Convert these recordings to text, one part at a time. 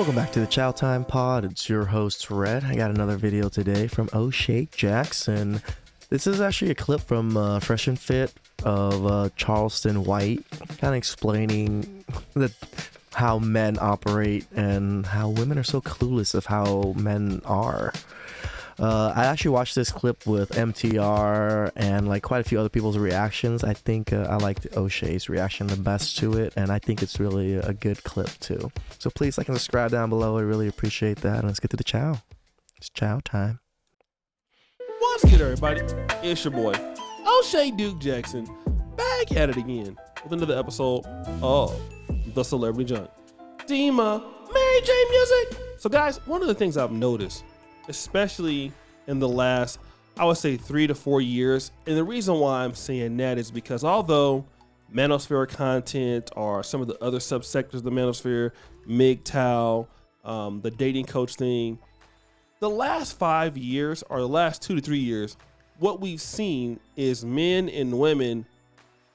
Welcome back to the Chow Time Pod. It's your host, Red. I got another video today from O'Shea Jackson. This is actually a clip from Fresh and Fit of Charleston White, kind of explaining how men operate and how women are so clueless of how men are. I actually watched this clip with MTR and like quite a few other people's reactions. I think I liked O'Shea's reaction the best to it, and I think it's really a good clip too. So please like and subscribe down below. I really appreciate that. And let's get to the chow. It's chow time. What's good, everybody? It's your boy, O'Shea Duke Jackson, back at it again with another episode of The Celebrity Junk. Dima, Mary J Music. So guys, one of the things I've noticed, especially in the last, I would say 3 to 4 years. And the reason why I'm saying that is because although manosphere content or some of the other subsectors of the manosphere, MGTOW, the dating coach thing, the last 5 years or the last 2 to 3 years, what we've seen is men and women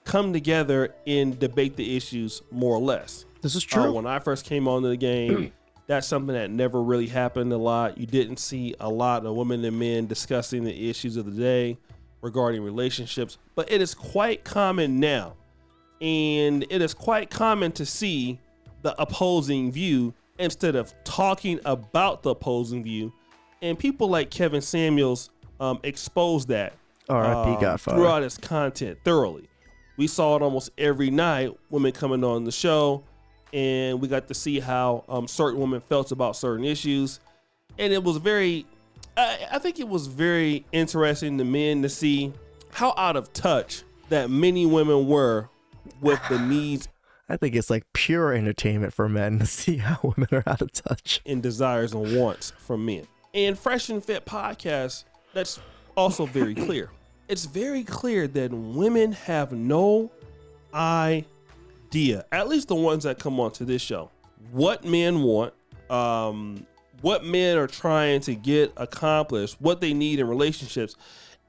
come together and debate the issues more or less. This is true. When I first came onto the game, that's something that never really happened a lot. You didn't see a lot of women and men discussing the issues of the day regarding relationships, but it is quite common now. And it is quite common to see the opposing view instead of talking about the opposing view. And people like Kevin Samuels expose that R.I.P. Godfather throughout his content thoroughly. We saw it almost every night, women coming on the show, and we got to see how certain women felt about certain issues. And it was I think it was very interesting to men to see how out of touch that many women were with the needs. I think it's like pure entertainment for men to see how women are out of touch. And desires and wants from men. And Fresh and Fit podcast, that's also very clear. It's very clear that women have no idea, at least the ones that come onto this show, what men want, what men are trying to get accomplished, what they need in relationships.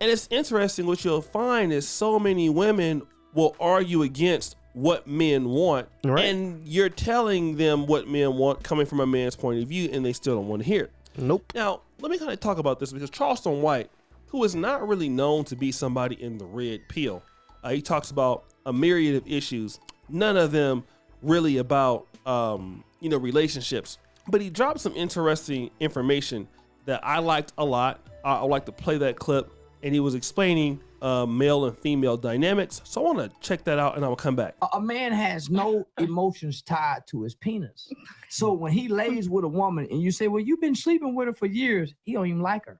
And it's interesting, what you'll find is so many women will argue against what men want, right? And you're telling them what men want coming from a man's point of view, and they still don't want to hear it. Nope. Now, let me kind of talk about this because Charleston White, who is not really known to be somebody in the red pill, he talks about a myriad of issues, none of them really about, relationships. But he dropped some interesting information that I liked a lot. I like to play that clip, and he was explaining male and female dynamics. So I want to check that out, and I will come back. A man has no emotions tied to his penis. So when he lays with a woman and you say, well, you've been sleeping with her for years, he don't even like her.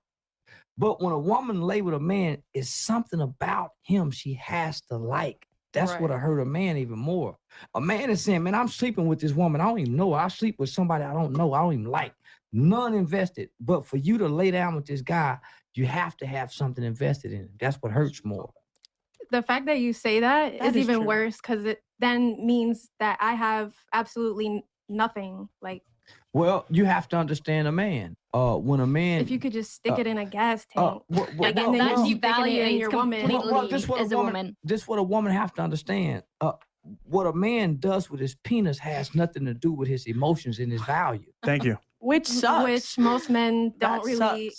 But when a woman lay with a man, it's something about him she has to like. That's right. What hurt a man even more. A man is saying, man, I'm sleeping with this woman. I don't even know her. I sleep with somebody I don't know. I don't even like. None invested. But for you to lay down with this guy, you have to have something invested in it. That's what hurts more. The fact that you say that is even true. Worse, because it then means that I have absolutely nothing. Like, well, you have to understand a man. When a man, if you could just stick it in a gas tank, and then you value it in your woman as a woman. This is what a woman have to understand. What a man does with his penis has nothing to do with his emotions and his value. Thank you. Which most men don't really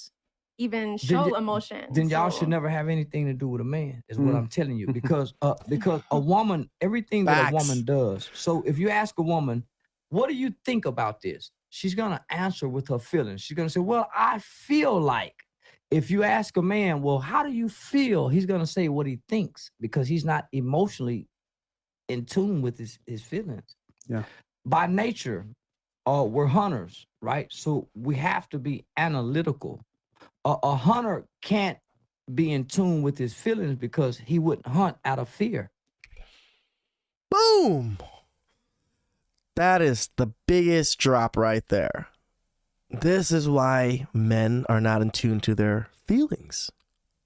even show emotion. Then y'all should never have anything to do with a man, is what I'm telling you. Because a woman, everything that a woman does. So if you ask a woman, what do you think about this? She's going to answer with her feelings. She's going to say, well, I feel like. If you ask a man, well, how do you feel? He's going to say what he thinks because he's not emotionally in tune with his feelings. Yeah. By nature, we're hunters, right? So we have to be analytical. A hunter can't be in tune with his feelings because he wouldn't hunt out of fear. Boom! That is the biggest drop right there. This is why men are not in tune to their feelings.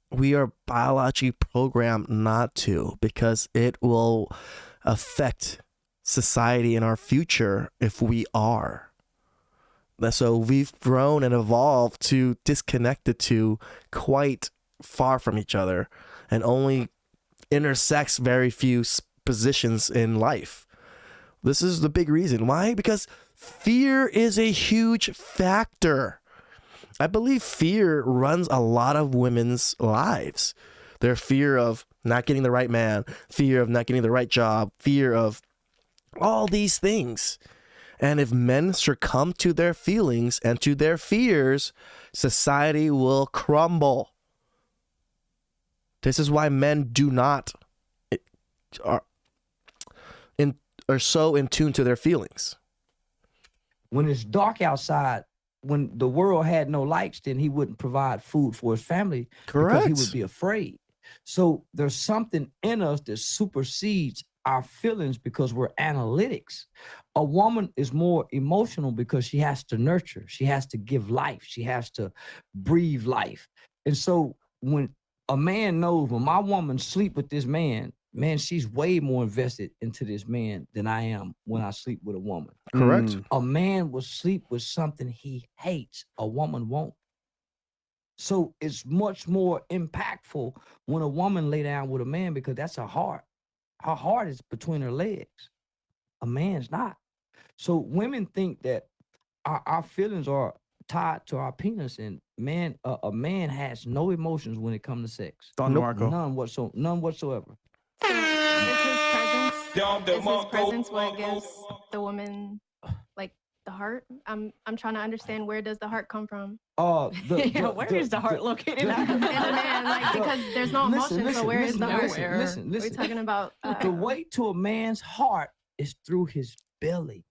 We are biologically programmed not to, because it will affect society and our future if we are. So we've grown and evolved to disconnect the two quite far from each other and only intersects very few positions in life. This is the big reason. Why? Because Fear is a huge factor. I believe fear runs a lot of women's lives. Their fear of not getting the right man, fear of not getting the right job, fear of all these things. And if men succumb to their feelings and to their fears, society will crumble. This is why men are so in tune to their feelings. When it's dark outside, when the world had no lights, then he wouldn't provide food for his family. Correct. Because he would be afraid. So there's something in us that supersedes our feelings because we're analytics. A woman is more emotional because she has to nurture. She has to give life. She has to breathe life. And so when a man knows when my woman sleep with this man, she's way more invested into this man than I am when I sleep with a woman. Correct. A man will sleep with something he hates. A woman won't. So it's much more impactful when a woman lay down with a man because that's her heart. Her heart is between her legs. A man's not. So women think that our feelings are tied to our penis, and a man has no emotions when it comes to sex. Don Marco. None whatsoever. Is his presence what gives the woman like the heart? I'm trying to understand, where does the heart come from? Where is the heart located? In a man, like, because there's no emotion, so where is the heart? Listen. We're talking about The way to a man's heart is through his belly.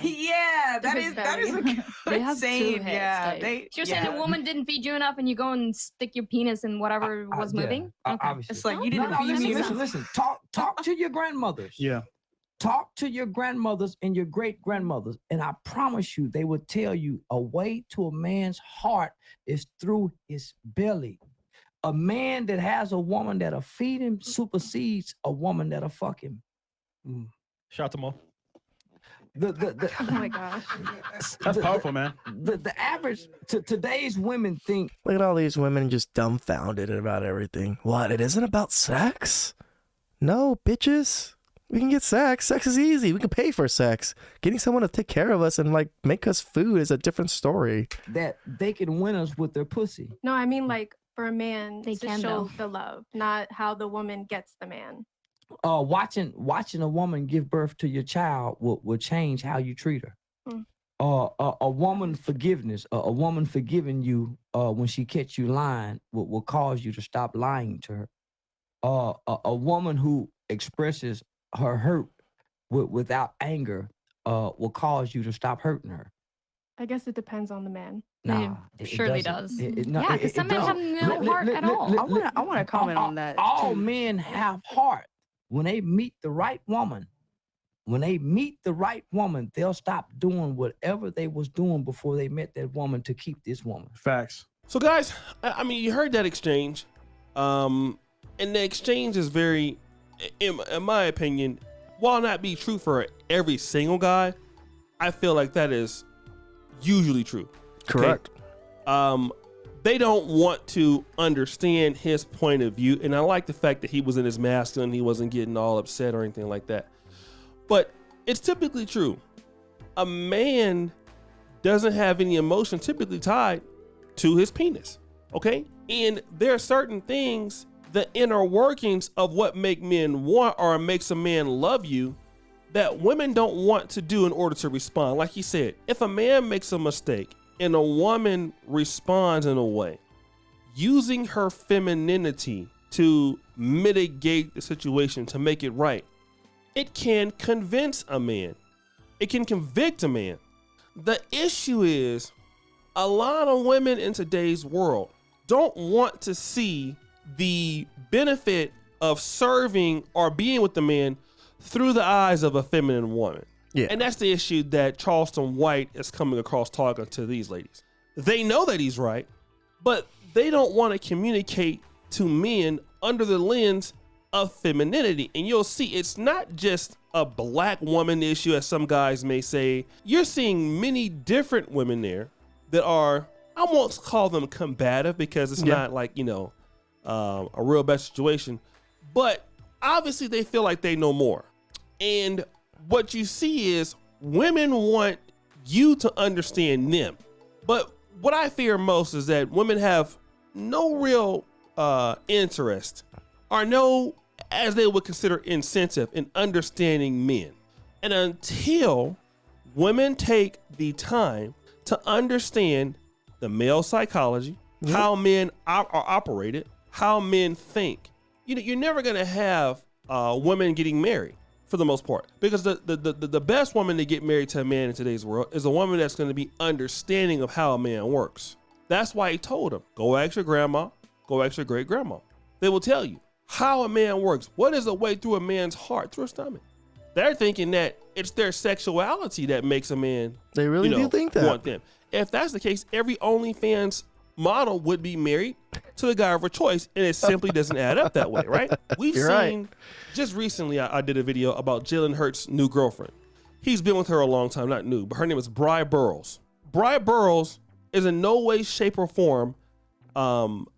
Yeah, that is a good saying. Yeah, You're saying a woman didn't feed you enough, and you go and stick your penis in whatever was moving. Obviously. It's like you didn't feed me enough. Listen. Talk to your grandmothers. Yeah. Talk to your grandmothers and your great-grandmothers, and I promise you, they will tell you a way to a man's heart is through his belly. A man that has a woman that'll feed him supersedes a woman that'll fuck him. Shout out to Mo. oh my gosh. That's powerful, man. The average today's women think. Look at all these women just dumbfounded about everything. What? It isn't about sex? No, bitches. We can get sex. Sex is easy. We can pay for sex. Getting someone to take care of us and like make us food is a different story. That they can win us with their pussy. No, I mean like for a man They to can, show though. the love, not how the woman gets the man. Watching a woman give birth to your child will change how you treat her. A woman forgiveness, a woman forgiving you when she catch you lying will cause you to stop lying to her. A woman who expresses her hurt without anger will cause you to stop hurting her. I guess it depends on the man. Nah, It surely does. Yeah, because some men have no heart at all. I want to comment on that. All too. men have heart. When they meet the right woman, they'll stop doing whatever they was doing before they met that woman to keep this woman. Facts. So guys, I mean, you heard that exchange, and the exchange is very, in my opinion, while not be true for every single guy, I feel like that is usually true. Correct. Okay? They don't want to understand his point of view, and I like the fact that he was in his masculine, he wasn't getting all upset or anything like that. But it's typically true. A man doesn't have any emotion typically tied to his penis, okay? And there are certain things, the inner workings of what make men want or makes a man love you, that women don't want to do in order to respond. Like he said, if a man makes a mistake and a woman responds in a way, using her femininity to mitigate the situation, to make it right, it can convince a man. It can convict a man. The issue is a lot of women in today's world don't want to see the benefit of serving or being with the man through the eyes of a feminine woman. Yeah. And that's the issue that Charleston White is coming across talking to these ladies. They know that he's right, but they don't want to communicate to men under the lens of femininity. And you'll see it's not just a black woman issue, as some guys may say. You're seeing many different women there that are, I won't call them combative because it's not like, a real bad situation, but obviously they feel like they know more. And what you see is women want you to understand them. But what I fear most is that women have no real interest or no, as they would consider, incentive in understanding men. And until women take the time to understand the male psychology, how men are operated, how men think, you're never going to have women getting married for the most part, because the best woman to get married to a man in today's world is a woman that's going to be understanding of how a man works. That's why he told him, go ask your grandma, go ask your great grandma. They will tell you how a man works. What is the way through a man's heart, through his stomach? They're thinking that it's their sexuality that makes a man. They really do think that. Want them. If that's the case, every OnlyFans model would be married to the guy of her choice, and it simply doesn't add up that way, right? We've seen, just recently, I did a video about Jalen Hurts' new girlfriend. He's been with her a long time, not new, but her name is Bri Burrows. Bri Burrows is in no way, shape, or form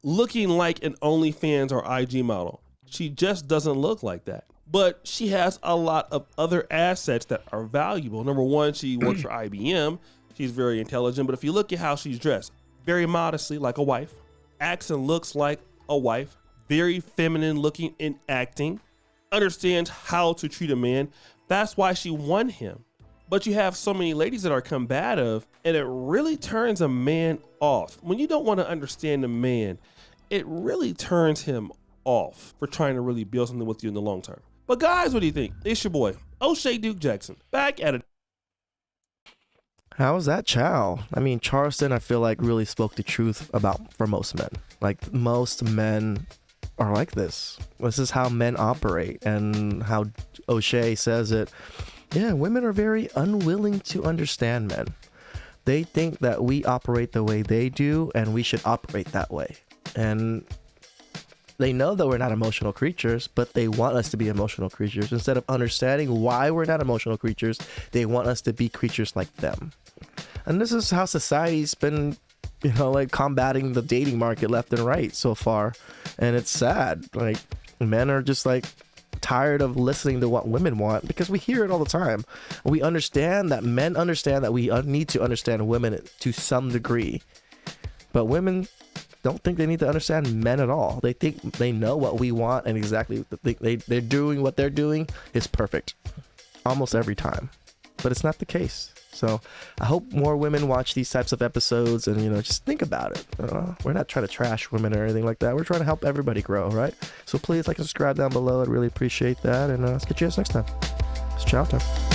looking like an OnlyFans or IG model. She just doesn't look like that. But she has a lot of other assets that are valuable. Number one, she works for IBM. She's very intelligent. But if you look at how she's dressed, very modestly like a wife, acts and looks like a wife, very feminine looking and acting, understands how to treat a man. That's why she won him. But you have so many ladies that are combative, and it really turns a man off. When you don't want to understand a man, it really turns him off for trying to really build something with you in the long term. But guys, what do you think? It's your boy, O'Shea Duke Jackson, back at it. How was that chow? I mean, Charleston, I feel like really spoke the truth for most men. Like, most men are like this. This is how men operate, and how O'Shea says it. Yeah, women are very unwilling to understand men. They think that we operate the way they do, and we should operate that way. And they know that we're not emotional creatures, but they want us to be emotional creatures. Instead of understanding why we're not emotional creatures, they want us to be creatures like them. And this is how society's been, like, combating the dating market left and right so far. And it's sad. Like, men are just like tired of listening to what women want, because we hear it all the time. We understand that men understand that we need to understand women to some degree, but women don't think they need to understand men at all. They think they know what we want, and exactly they're doing what they're doing is perfect almost every time, but it's not the case. So I hope more women watch these types of episodes and, just think about it. We're not trying to trash women or anything like that. We're trying to help everybody grow, right? So please like and subscribe down below. I'd really appreciate that. And let's get you guys next time. It's chow time.